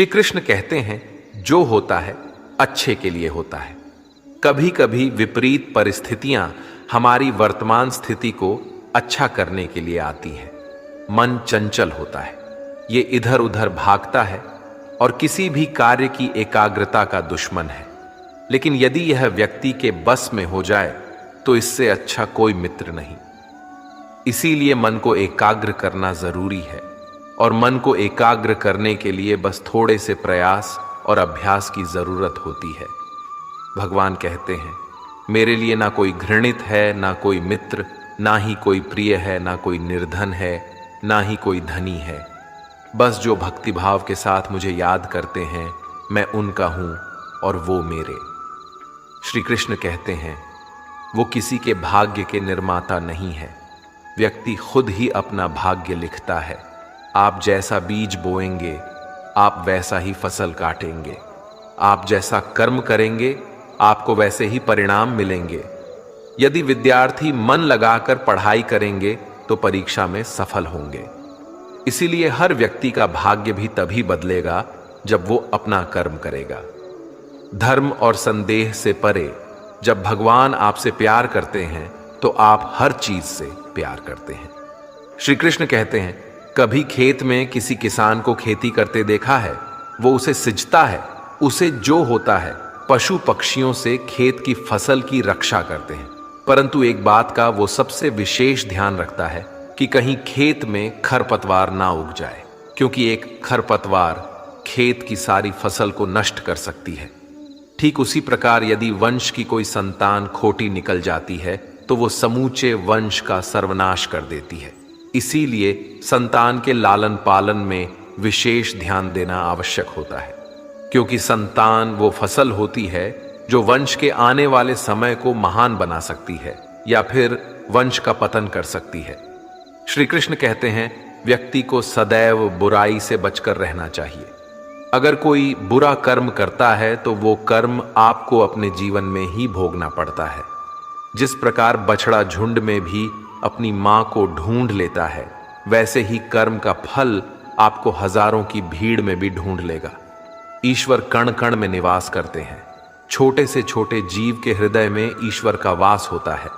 श्री कृष्ण कहते हैं, जो होता है अच्छे के लिए होता है। कभी कभी विपरीत परिस्थितियां हमारी वर्तमान स्थिति को अच्छा करने के लिए आती हैं। मन चंचल होता है, ये इधर उधर भागता है और किसी भी कार्य की एकाग्रता का दुश्मन है। लेकिन यदि यह व्यक्ति के बस में हो जाए तो इससे अच्छा कोई मित्र नहीं। इसीलिए मन को एकाग्र करना जरूरी है, और मन को एकाग्र करने के लिए बस थोड़े से प्रयास और अभ्यास की जरूरत होती है। भगवान कहते हैं, मेरे लिए ना कोई घृणित है, ना कोई मित्र, ना ही कोई प्रिय है, ना कोई निर्धन है, ना ही कोई धनी है। बस जो भक्तिभाव के साथ मुझे याद करते हैं, मैं उनका हूं और वो मेरे। श्री कृष्ण कहते हैं, वो किसी के भाग्य के निर्माता नहीं है। व्यक्ति खुद ही अपना भाग्य लिखता है। आप जैसा बीज बोएंगे, आप वैसा ही फसल काटेंगे। आप जैसा कर्म करेंगे, आपको वैसे ही परिणाम मिलेंगे। यदि विद्यार्थी मन लगाकर पढ़ाई करेंगे तो परीक्षा में सफल होंगे। इसीलिए हर व्यक्ति का भाग्य भी तभी बदलेगा जब वो अपना कर्म करेगा। धर्म और संदेह से परे जब भगवान आपसे प्यार करते हैं तो आप हर चीज से प्यार करते हैं। श्री कृष्ण कहते हैं, कभी खेत में किसी किसान को खेती करते देखा है? वो उसे सिंचता है। उसे जो होता है, पशु पक्षियों से खेत की फसल की रक्षा करते हैं। परंतु एक बात का वो सबसे विशेष ध्यान रखता है कि कहीं खेत में खरपतवार ना उग जाए, क्योंकि एक खरपतवार खेत की सारी फसल को नष्ट कर सकती है। ठीक उसी प्रकार यदि वंश की कोई संतान खोटी निकल जाती है तो वो समूचे वंश का सर्वनाश कर देती है। इसीलिए संतान के लालन पालन में विशेष ध्यान देना आवश्यक होता है, क्योंकि संतान वो फसल होती है जो वंश के आने वाले समय को महान बना सकती है या फिर वंश का पतन कर सकती है। श्री कृष्ण कहते हैं, व्यक्ति को सदैव बुराई से बचकर रहना चाहिए। अगर कोई बुरा कर्म करता है तो वो कर्म आपको अपने जीवन में ही भोगना पड़ता है। जिस प्रकार बछड़ा झुंड में भी अपनी मां को ढूंढ लेता है, वैसे ही कर्म का फल आपको हजारों की भीड़ में भी ढूंढ लेगा। ईश्वर कण कण में निवास करते हैं। छोटे से छोटे जीव के हृदय में ईश्वर का वास होता है।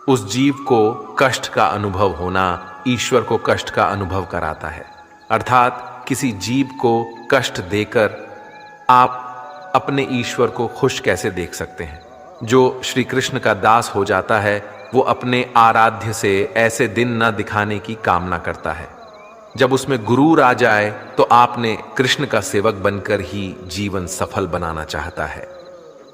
उस जीव को कष्ट का अनुभव होना ईश्वर को कष्ट का अनुभव कराता है। अर्थात किसी जीव को कष्ट देकर आप अपने ईश्वर को खुश कैसे देख सकते हैं? जो श्री कृष्ण का दास हो जाता है वो अपने आराध्य से ऐसे दिन न दिखाने की कामना करता है। जब उसमें गुरूर आ जाए तो आपने कृष्ण का सेवक बनकर ही जीवन सफल बनाना चाहता है।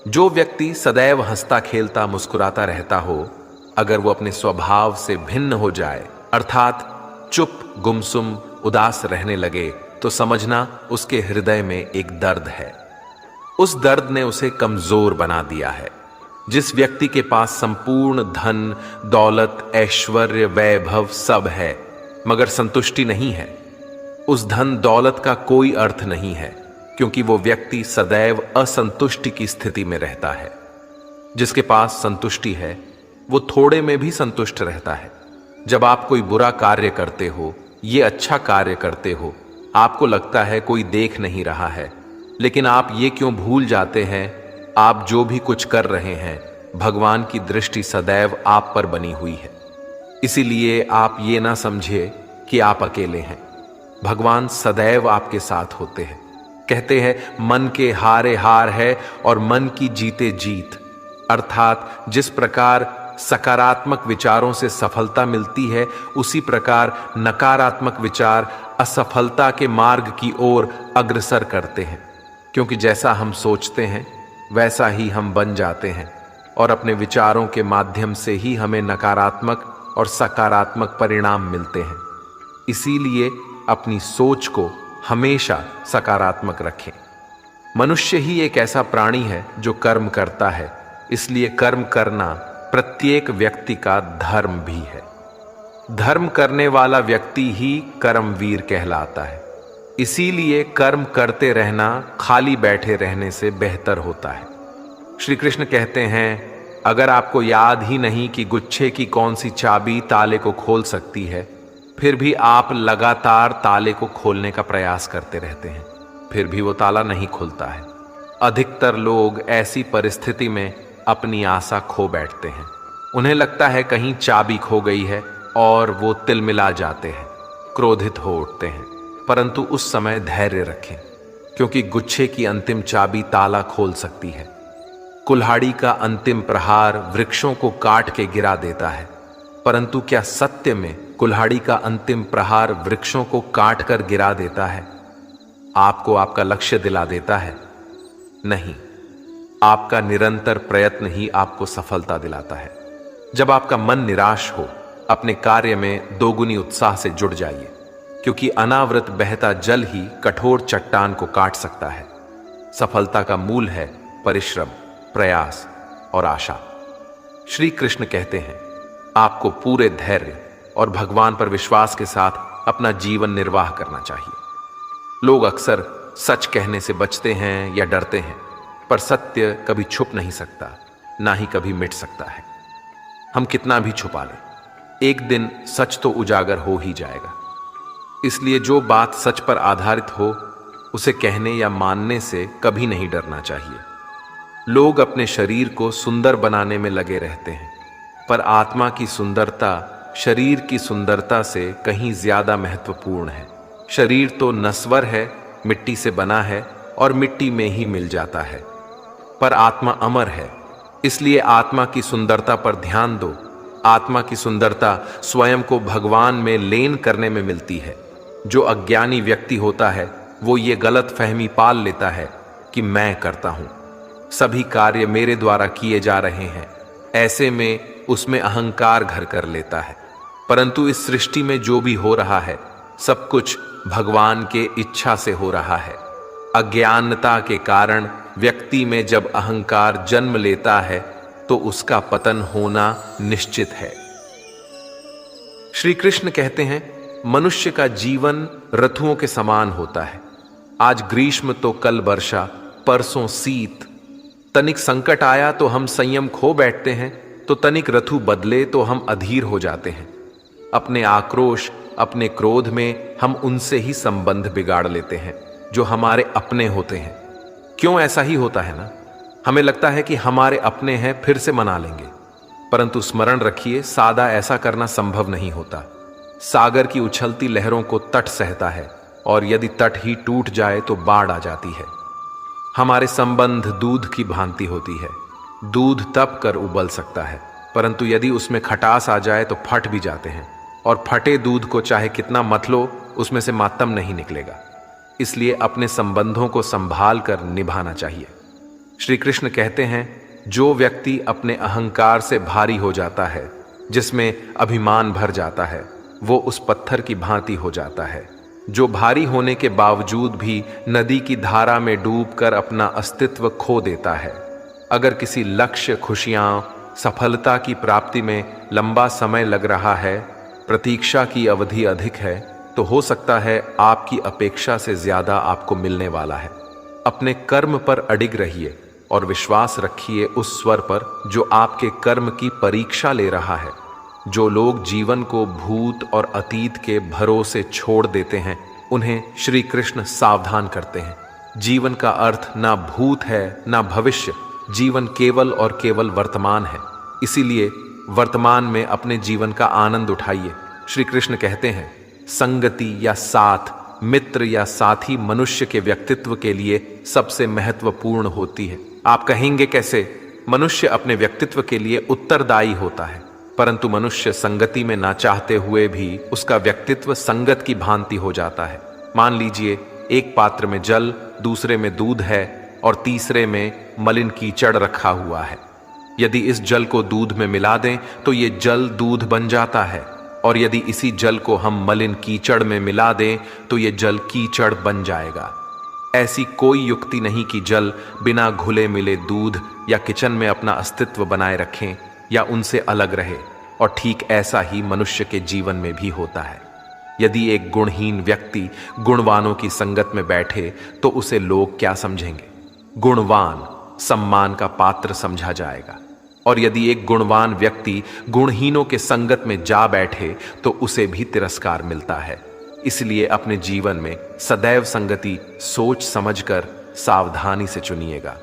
जो व्यक्ति सदैव हंसता खेलता मुस्कुराता रहता हो, अगर वो अपने स्वभाव से भिन्न हो जाए, अर्थात चुप गुमसुम उदास रहने लगे, तो समझना उसके हृदय में एक दर्द है। उस दर्द ने उसे कमजोर बना दिया है। जिस व्यक्ति के पास संपूर्ण धन दौलत ऐश्वर्य वैभव सब है मगर संतुष्टि नहीं है, उस धन दौलत का कोई अर्थ नहीं है, क्योंकि वो व्यक्ति सदैव असंतुष्टि की स्थिति में रहता है। जिसके पास संतुष्टि है वो थोड़े में भी संतुष्ट रहता है। जब आप कोई बुरा कार्य करते हो, ये अच्छा कार्य करते हो, आपको लगता है कोई देख नहीं रहा है, लेकिन आप ये क्यों भूल जाते हैं, आप जो भी कुछ कर रहे हैं, भगवान की दृष्टि सदैव आप पर बनी हुई है। इसीलिए आप ये ना समझिए कि आप अकेले हैं। भगवान सदैव आपके साथ होते हैं। कहते हैं, मन के हारे हार है और मन की जीते जीत। अर्थात जिस प्रकार सकारात्मक विचारों से सफलता मिलती है, उसी प्रकार नकारात्मक विचार असफलता के मार्ग की ओर अग्रसर करते हैं। क्योंकि जैसा हम सोचते हैं वैसा ही हम बन जाते हैं, और अपने विचारों के माध्यम से ही हमें नकारात्मक और सकारात्मक परिणाम मिलते हैं। इसीलिए अपनी सोच को हमेशा सकारात्मक रखें। मनुष्य ही एक ऐसा प्राणी है जो कर्म करता है, इसलिए कर्म करना प्रत्येक व्यक्ति का धर्म भी है। धर्म करने वाला व्यक्ति ही कर्मवीर कहलाता है। इसीलिए कर्म करते रहना खाली बैठे रहने से बेहतर होता है। श्री कृष्ण कहते हैं, अगर आपको याद ही नहीं कि गुच्छे की कौन सी चाबी ताले को खोल सकती है, फिर भी आप लगातार ताले को खोलने का प्रयास करते रहते हैं। फिर भी वो ताला नहीं खुलता है। अधिकतर लोग ऐसी परिस्थिति में अपनी आशा खो बैठते हैं। उन्हें लगता है कहीं चाबी खो गई है और वो तिलमिला जाते हैं, क्रोधित हो उठते हैं। परंतु उस समय धैर्य रखें, क्योंकि गुच्छे की अंतिम चाबी ताला खोल सकती है। कुल्हाड़ी का अंतिम प्रहार वृक्षों को काट के गिरा देता है, परंतु क्या सत्य में कुल्हाड़ी का अंतिम प्रहार वृक्षों को काट कर गिरा देता है? आपको आपका लक्ष्य दिला देता है? नहीं, आपका निरंतर प्रयत्न ही आपको सफलता दिलाता है। जब आपका मन निराश हो, अपने कार्य में दोगुनी उत्साह से जुड़ जाइए, क्योंकि अनावृत बहता जल ही कठोर चट्टान को काट सकता है। सफलता का मूल है परिश्रम, प्रयास और आशा। श्री कृष्ण कहते हैं, आपको पूरे धैर्य और भगवान पर विश्वास के साथ अपना जीवन निर्वाह करना चाहिए। लोग अक्सर सच कहने से बचते हैं या डरते हैं, पर सत्य कभी छुप नहीं सकता, ना ही कभी मिट सकता है। हम कितना भी छुपा लें, एक दिन सच तो उजागर हो ही जाएगा। इसलिए जो बात सच पर आधारित हो, उसे कहने या मानने से कभी नहीं डरना चाहिए। लोग अपने शरीर को सुंदर बनाने में लगे रहते हैं, पर आत्मा की सुंदरता शरीर की सुंदरता से कहीं ज्यादा महत्वपूर्ण है। शरीर तो नश्वर है, मिट्टी से बना है और मिट्टी में ही मिल जाता है, पर आत्मा अमर है। इसलिए आत्मा की सुंदरता पर ध्यान दो। आत्मा की सुंदरता स्वयं को भगवान में लीन करने में मिलती है। जो अज्ञानी व्यक्ति होता है, वो ये गलत फहमी पाल लेता है कि मैं करता हूं, सभी कार्य मेरे द्वारा किए जा रहे हैं। ऐसे में उसमें अहंकार घर कर लेता है। परंतु इस सृष्टि में जो भी हो रहा है, सब कुछ भगवान के इच्छा से हो रहा है। अज्ञानता के कारण व्यक्ति में जब अहंकार जन्म लेता है, तो उसका पतन होना निश्चित है। श्री कृष्ण कहते हैं, मनुष्य का जीवन ऋतुओं के समान होता है। आज ग्रीष्म तो कल वर्षा, परसों शीत। तनिक संकट आया तो हम संयम खो बैठते हैं, तो तनिक ऋतु बदले तो हम अधीर हो जाते हैं। अपने आक्रोश, अपने क्रोध में हम उनसे ही संबंध बिगाड़ लेते हैं जो हमारे अपने होते हैं। क्यों ऐसा ही होता है ना? हमें लगता है कि हमारे अपने हैं, फिर से मना लेंगे। परंतु स्मरण रखिए, सादा ऐसा करना संभव नहीं होता। सागर की उछलती लहरों को तट सहता है, और यदि तट ही टूट जाए तो बाढ़ आ जाती है। हमारे संबंध दूध की भांति होती है। दूध तप कर उबल सकता है, परंतु यदि उसमें खटास आ जाए तो फट भी जाते हैं, और फटे दूध को चाहे कितना मथ लो, उसमें से मातम नहीं निकलेगा। इसलिए अपने संबंधों को संभाल कर निभाना चाहिए। श्री कृष्ण कहते हैं, जो व्यक्ति अपने अहंकार से भारी हो जाता है, जिसमें अभिमान भर जाता है, वो उस पत्थर की भांति हो जाता है, जो भारी होने के बावजूद भी नदी की धारा में डूबकर अपना अस्तित्व खो देता है। अगर किसी लक्ष्य, खुशियां, सफलता की प्राप्ति में लंबा समय लग रहा है, प्रतीक्षा की अवधि अधिक है, तो हो सकता है आपकी अपेक्षा से ज्यादा आपको मिलने वाला है। अपने कर्म पर अडिग रहिए और विश्वास रखिए उस स्वर पर जो आपके कर्म की परीक्षा ले रहा है। जो लोग जीवन को भूत और अतीत के भरोसे छोड़ देते हैं, उन्हें श्री कृष्ण सावधान करते हैं। जीवन का अर्थ ना भूत है ना भविष्य, जीवन केवल और केवल वर्तमान है। इसीलिए वर्तमान में अपने जीवन का आनंद उठाइए। श्री कृष्ण कहते हैं, संगति या साथ, मित्र या साथी मनुष्य के व्यक्तित्व के लिए सबसे महत्वपूर्ण होती है। आप कहेंगे कैसे? मनुष्य अपने व्यक्तित्व के लिए उत्तरदायी होता है, परंतु मनुष्य संगति में ना चाहते हुए भी उसका व्यक्तित्व संगत की भांति हो जाता है। मान लीजिए, एक पात्र में जल, दूसरे में दूध है और तीसरे में मलिन कीचड़ रखा हुआ है। यदि इस जल को दूध में मिला दें तो ये जल दूध बन जाता है, और यदि इसी जल को हम मलिन कीचड़ में मिला दें तो ये जल कीचड़ बन जाएगा। ऐसी कोई युक्ति नहीं कि जल बिना घुले मिले दूध या किचन में अपना अस्तित्व बनाए रखें या उनसे अलग रहे। और ठीक ऐसा ही मनुष्य के जीवन में भी होता है। यदि एक गुणहीन व्यक्ति गुणवानों की संगत में बैठे तो उसे लोग क्या समझेंगे? गुणवान सम्मान का पात्र समझा जाएगा, और यदि एक गुणवान व्यक्ति गुणहीनों के संगत में जा बैठे तो उसे भी तिरस्कार मिलता है। इसलिए अपने जीवन में सदैव संगति सोच समझकर सावधानी से चुनिएगा।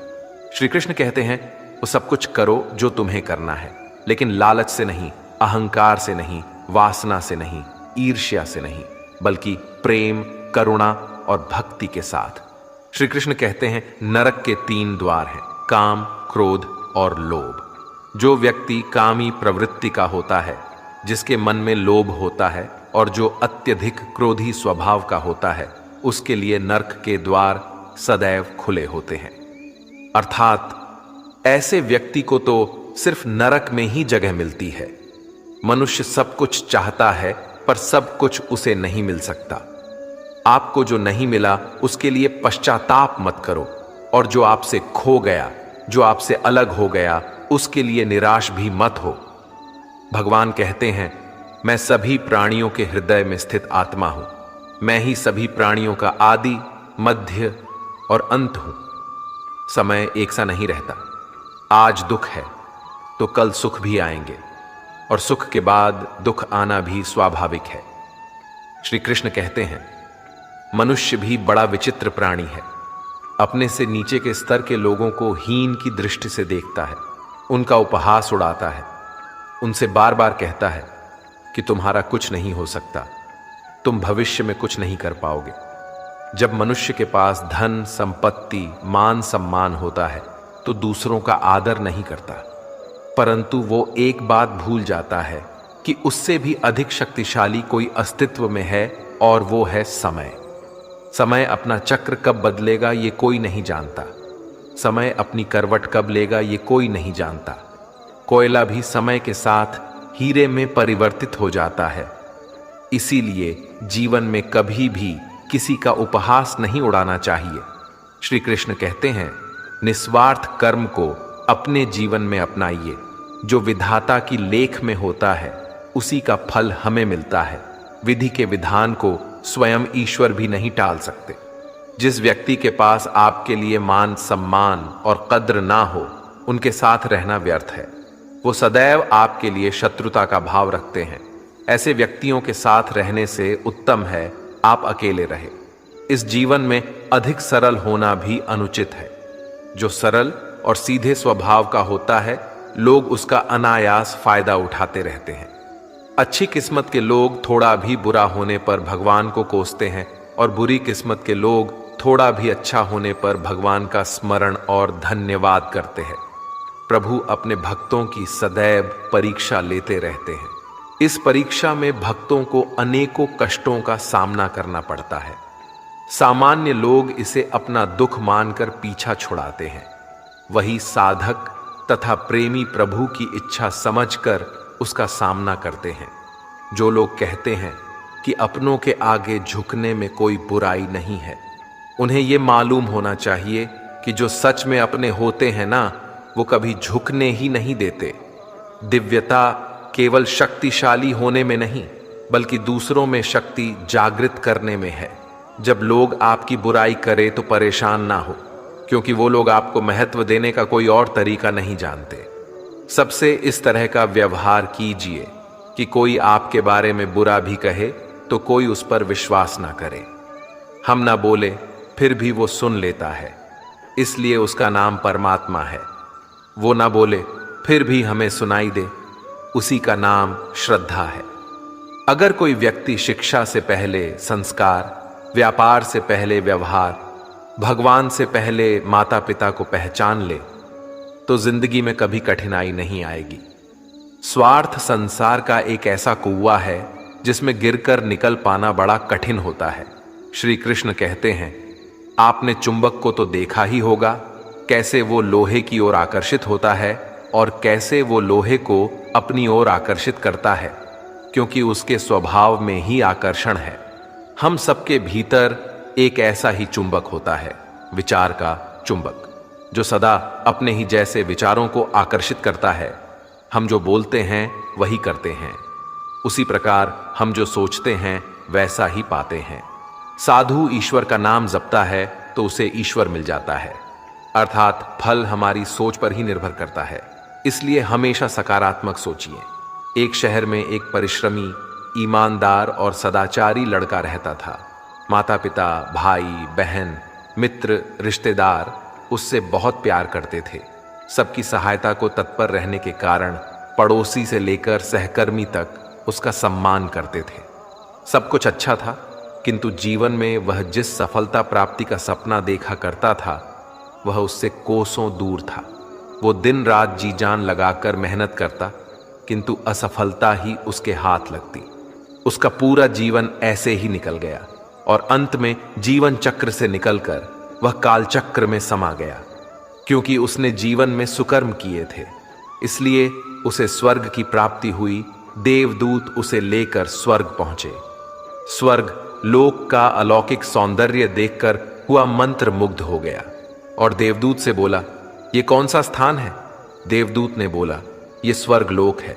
श्री कृष्ण कहते हैं, वो सब कुछ करो जो तुम्हें करना है, लेकिन लालच से नहीं, अहंकार से नहीं, वासना से नहीं, ईर्ष्या से नहीं, बल्कि प्रेम, करुणा और भक्ति के साथ। श्री कृष्ण कहते हैं, नरक के 3 द्वार हैं, काम, क्रोध और लोभ। जो व्यक्ति कामी प्रवृत्ति का होता है, जिसके मन में लोभ होता है और जो अत्यधिक क्रोधी स्वभाव का होता है, उसके लिए नरक के द्वार सदैव खुले होते हैं। अर्थात ऐसे व्यक्ति को तो सिर्फ नरक में ही जगह मिलती है। मनुष्य सब कुछ चाहता है, पर सब कुछ उसे नहीं मिल सकता। आपको जो नहीं मिला उसके लिए पश्चाताप मत करो, और जो आपसे खो गया, जो आपसे अलग हो गया, उसके लिए निराश भी मत हो। भगवान कहते हैं, मैं सभी प्राणियों के हृदय में स्थित आत्मा हूं। मैं ही सभी प्राणियों का आदि, मध्य और अंत हूं। समय एक सा नहीं रहता। आज दुख है तो कल सुख भी आएंगे, और सुख के बाद दुख आना भी स्वाभाविक है। श्री कृष्ण कहते हैं, मनुष्य भी बड़ा विचित्र प्राणी है। अपने से नीचे के स्तर के लोगों को हीन की दृष्टि से देखता है, उनका उपहास उड़ाता है, उनसे बार बार कहता है कि तुम्हारा कुछ नहीं हो सकता, तुम भविष्य में कुछ नहीं कर पाओगे। जब मनुष्य के पास धन, संपत्ति, मान सम्मान होता है तो दूसरों का आदर नहीं करता, परंतु वो एक बात भूल जाता है कि उससे भी अधिक शक्तिशाली कोई अस्तित्व में है, और वो है समय। समय अपना चक्र कब बदलेगा ये कोई नहीं जानता। समय अपनी करवट कब लेगा ये कोई नहीं जानता। कोयला भी समय के साथ हीरे में परिवर्तित हो जाता है। इसीलिए जीवन में कभी भी किसी का उपहास नहीं उड़ाना चाहिए। श्री कृष्ण कहते हैं, निस्वार्थ कर्म को अपने जीवन में अपनाइए। जो विधाता की लेख में होता है उसी का फल हमें मिलता है। विधि के विधान को स्वयं ईश्वर भी नहीं टाल सकते। जिस व्यक्ति के पास आपके लिए मान सम्मान और कद्र ना हो, उनके साथ रहना व्यर्थ है। वो सदैव आपके लिए शत्रुता का भाव रखते हैं। ऐसे व्यक्तियों के साथ रहने से उत्तम है आप अकेले रहे। इस जीवन में अधिक सरल होना भी अनुचित है। जो सरल और सीधे स्वभाव का होता है, लोग उसका अनायास फायदा उठाते रहते हैं। अच्छी किस्मत के लोग थोड़ा भी बुरा होने पर भगवान को कोसते हैं, और बुरी किस्मत के लोग थोड़ा भी अच्छा होने पर भगवान का स्मरण और धन्यवाद करते हैं। प्रभु अपने भक्तों की सदैव परीक्षा लेते रहते हैं। इस परीक्षा में भक्तों को अनेकों कष्टों का सामना करना पड़ता है। सामान्य लोग इसे अपना दुख मानकर पीछा छुड़ाते हैं। वही साधक तथा प्रेमी प्रभु की इच्छा समझकर उसका सामना करते हैं। जो लोग कहते हैं कि अपनों के आगे झुकने में कोई बुराई नहीं है, उन्हें यह मालूम होना चाहिए कि जो सच में अपने होते हैं ना, वो कभी झुकने ही नहीं देते। दिव्यता केवल शक्तिशाली होने में नहीं, बल्कि दूसरों में शक्ति जागृत करने में है। जब लोग आपकी बुराई करें तो परेशान ना हो, क्योंकि वो लोग आपको महत्व देने का कोई और तरीका नहीं जानते। सबसे इस तरह का व्यवहार कीजिए कि कोई आपके बारे में बुरा भी कहे तो कोई उस पर विश्वास ना करे। हम ना बोले फिर भी वो सुन लेता है, इसलिए उसका नाम परमात्मा है। वो ना बोले फिर भी हमें सुनाई दे, उसी का नाम श्रद्धा है। अगर कोई व्यक्ति शिक्षा से पहले संस्कार, व्यापार से पहले व्यवहार, भगवान से पहले माता पिता को पहचान ले, तो जिंदगी में कभी कठिनाई नहीं आएगी। स्वार्थ संसार का एक ऐसा कुआं है जिसमें गिरकर निकल पाना बड़ा कठिन होता है। श्री कृष्ण कहते हैं, आपने चुंबक को तो देखा ही होगा, कैसे वो लोहे की ओर आकर्षित होता है और कैसे वो लोहे को अपनी ओर आकर्षित करता है, क्योंकि उसके स्वभाव में ही आकर्षण है। हम सबके भीतर एक ऐसा ही चुंबक होता है, विचार का चुंबक, जो सदा अपने ही जैसे विचारों को आकर्षित करता है। हम जो बोलते हैं वही करते हैं। उसी प्रकार हम जो सोचते हैं वैसा ही पाते हैं। साधु ईश्वर का नाम जपता है तो उसे ईश्वर मिल जाता है, अर्थात फल हमारी सोच पर ही निर्भर करता है। इसलिए हमेशा सकारात्मक सोचिए। एक शहर में एक परिश्रमी ईमानदार और सदाचारी लड़का रहता था। माता पिता, भाई बहन, मित्र, रिश्तेदार उससे बहुत प्यार करते थे। सबकी सहायता को तत्पर रहने के कारण पड़ोसी से लेकर सहकर्मी तक उसका सम्मान करते थे। सब कुछ अच्छा था, किंतु जीवन में वह जिस सफलता प्राप्ति का सपना देखा करता था वह उससे कोसों दूर था। वो दिन रात जी जान लगाकर मेहनत करता, किंतु असफलता ही उसके हाथ लगती। उसका पूरा जीवन ऐसे ही निकल गया और अंत में जीवन चक्र से निकलकर वह कालचक्र में समा गया। क्योंकि उसने जीवन में सुकर्म किए थे, इसलिए उसे स्वर्ग की प्राप्ति हुई। देवदूत उसे लेकर स्वर्ग पहुंचे। स्वर्ग लोक का अलौकिक सौंदर्य देखकर हुआ मंत्र मुग्ध हो गया और देवदूत से बोला, ये कौन सा स्थान है? देवदूत ने बोला, ये स्वर्ग लोक है।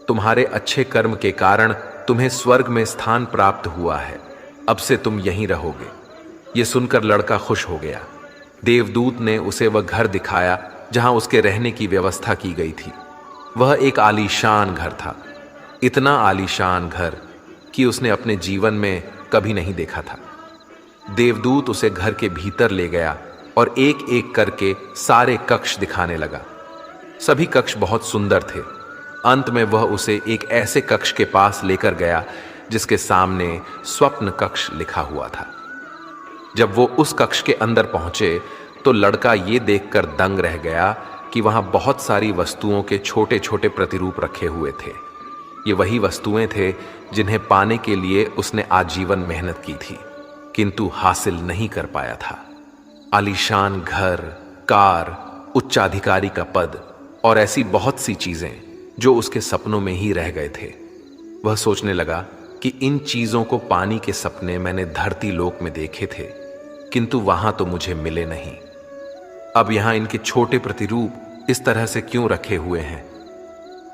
तुम्हारे अच्छे कर्म के कारण तुम्हें स्वर्ग में स्थान प्राप्त हुआ है। अब से तुम यहीं रहोगे। ये सुनकर लड़का खुश हो गया। देवदूत ने उसे वह घर दिखाया जहां उसके रहने की व्यवस्था की गई थी। वह एक आलीशान घर था, इतना आलीशान घर कि उसने अपने जीवन में कभी नहीं देखा था। देवदूत उसे घर के भीतर ले गया और एक एक करके सारे कक्ष दिखाने लगा। सभी कक्ष बहुत सुंदर थे। अंत में वह उसे एक ऐसे कक्ष के पास लेकर गया जिसके सामने स्वप्न कक्ष लिखा हुआ था। जब वो उस कक्ष के अंदर पहुंचे तो लड़का ये देखकर दंग रह गया कि वहां बहुत सारी वस्तुओं के छोटे छोटे प्रतिरूप रखे हुए थे। ये वही वस्तुएं थे जिन्हें पाने के लिए उसने आजीवन मेहनत की थी, किंतु हासिल नहीं कर पाया था। आलीशान घर, कार, उच्चाधिकारी का पद और ऐसी बहुत सी चीजें जो उसके सपनों में ही रह गए थे। वह सोचने लगा कि इन चीजों को पाने के सपने मैंने धरती लोक में देखे थे, किंतु वहां तो मुझे मिले नहीं। अब यहां इनके छोटे प्रतिरूप इस तरह से क्यों रखे हुए हैं?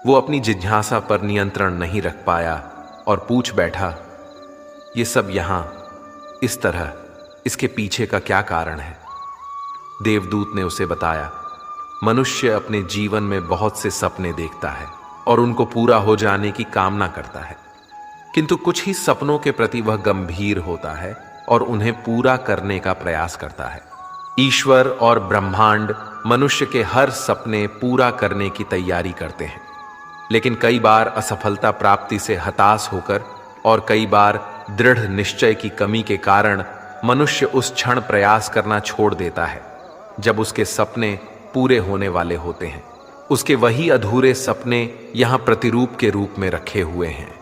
वो अपनी जिज्ञासा पर नियंत्रण नहीं रख पाया और पूछ बैठा, ये सब यहां इस तरह, इसके पीछे का क्या कारण है? देवदूत ने उसे बताया, मनुष्य अपने जीवन में बहुत से सपने देखता है और उनको पूरा हो जाने की कामना करता है, किंतु कुछ ही सपनों के प्रति वह गंभीर होता है और उन्हें पूरा करने का प्रयास करता है। ईश्वर और ब्रह्मांड मनुष्य के हर सपने पूरा करने की तैयारी करते हैं, लेकिन कई बार असफलता प्राप्ति से हताश होकर और कई बार दृढ़ निश्चय की कमी के कारण मनुष्य उस क्षण प्रयास करना छोड़ देता है जब उसके सपने पूरे होने वाले होते हैं। उसके वही अधूरे सपने यहां प्रतिरूप के रूप में रखे हुए हैं।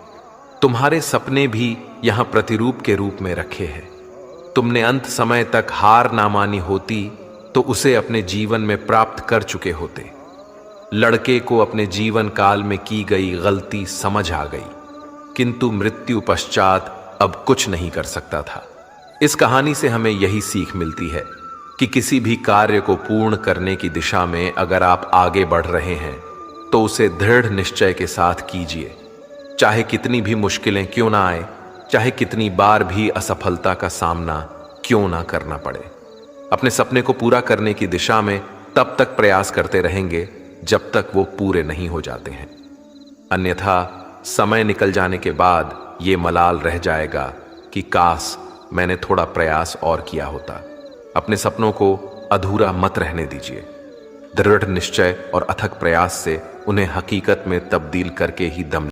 तुम्हारे सपने भी यहां प्रतिरूप के रूप में रखे हैं। तुमने अंत समय तक हार ना मानी होती तो उसे अपने जीवन में प्राप्त कर चुके होते। लड़के को अपने जीवन काल में की गई गलती समझ आ गई, किंतु मृत्यु पश्चात अब कुछ नहीं कर सकता था। इस कहानी से हमें यही सीख मिलती है कि किसी भी कार्य को पूर्ण करने की दिशा में अगर आप आगे बढ़ रहे हैं तो उसे दृढ़ निश्चय के साथ कीजिए। चाहे कितनी भी मुश्किलें क्यों ना आए, चाहे कितनी बार भी असफलता का सामना क्यों ना करना पड़े, अपने सपने को पूरा करने की दिशा में तब तक प्रयास करते रहेंगे जब तक वो पूरे नहीं हो जाते हैं। अन्यथा समय निकल जाने के बाद ये मलाल रह जाएगा कि काश मैंने थोड़ा प्रयास और किया होता। अपने सपनों को अधूरा मत रहने दीजिए। दृढ़ निश्चय और अथक प्रयास से उन्हें हकीकत में तब्दील करके ही दम